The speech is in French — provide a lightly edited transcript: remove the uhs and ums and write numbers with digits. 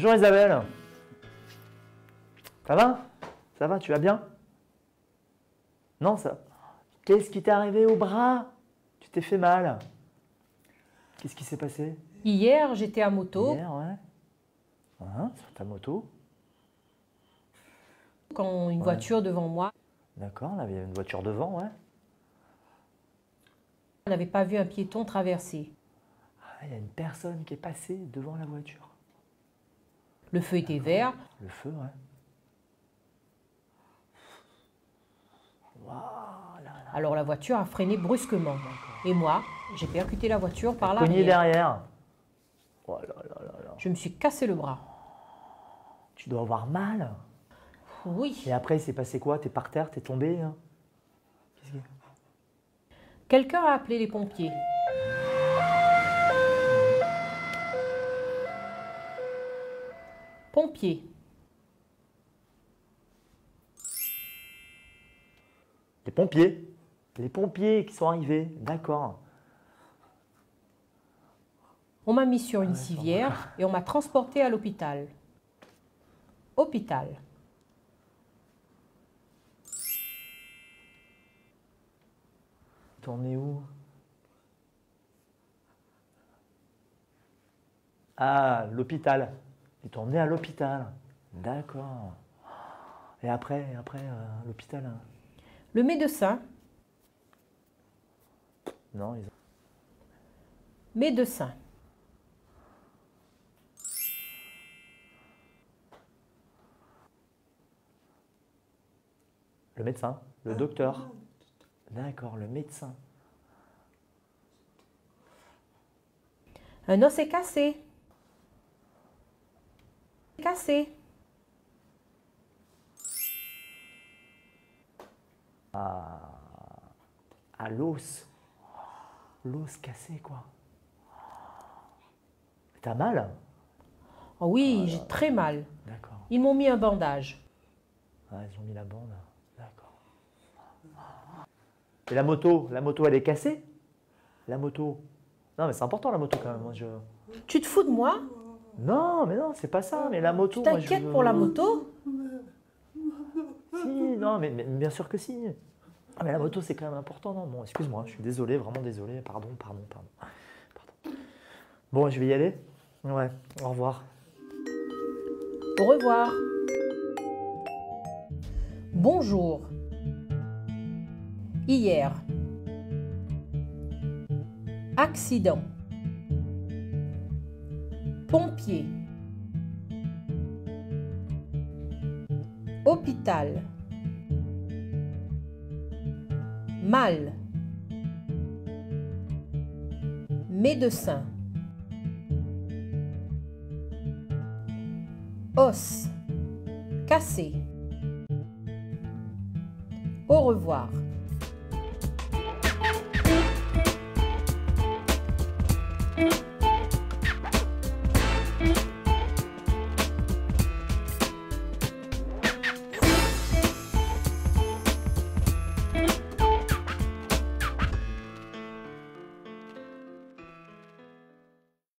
Bonjour Isabelle. Ça va? Ça va, tu vas bien? Non, ça. Qu'est-ce qui t'est arrivé au bras? Tu t'es fait mal. Qu'est-ce qui s'est passé? Hier, j'étais à moto. Hier, ouais. Hein, sur ta moto. Quand une voiture devant moi, D'accord, là, il y avait une voiture devant, ouais. on n'avait pas vu un piéton traverser. Ah, il y a une personne qui est passée devant la voiture. Le feu était vert. Le feu, ouais. Waouh, là, là. Alors la voiture a freiné brusquement. Et moi, j'ai percuté la voiture par Cogné l'arrière. derrière. Oh là là là là. Je me suis cassé le bras. Tu dois avoir mal. Oui. Et après, il s'est passé quoi? T'es par terre, t'es tombé, hein? Qu'est-ce qu'il y a? Quelqu'un a appelé les pompiers. Pompiers. Les pompiers. Les pompiers qui sont arrivés, d'accord. On m'a mis sur une civière et on m'a transporté à l'hôpital. Hôpital. T'en es où? Ah, l'hôpital. Ils t'ont emmené à l'hôpital. D'accord. Et après, l'hôpital. Hein. Le médecin. Non, ils ont... Médecin. Le médecin, le docteur. D'accord, le médecin. Un os est cassé. Cassé. À l'os. L'os cassé, quoi. T'as mal? Oh oui, j'ai très mal. D'accord. Ils m'ont mis un bandage. Ah, ils ont mis la bande. D'accord. Et la moto, elle est cassée? La moto. Non, mais c'est important la moto quand même. Moi, Tu te fous de moi? Non, mais non, c'est pas ça. Mais la moto. Tu moi, t'inquiètes pour la moto? Si, non, mais bien sûr que si. Ah, mais la moto, c'est quand même important, non? Bon, excuse-moi, je suis désolé, vraiment désolé. Pardon. Bon, je vais y aller. Ouais, au revoir. Au revoir. Bonjour. Hier. Accident. Pompier. Hôpital. Mal. Médecin. Os. Cassé. Au revoir.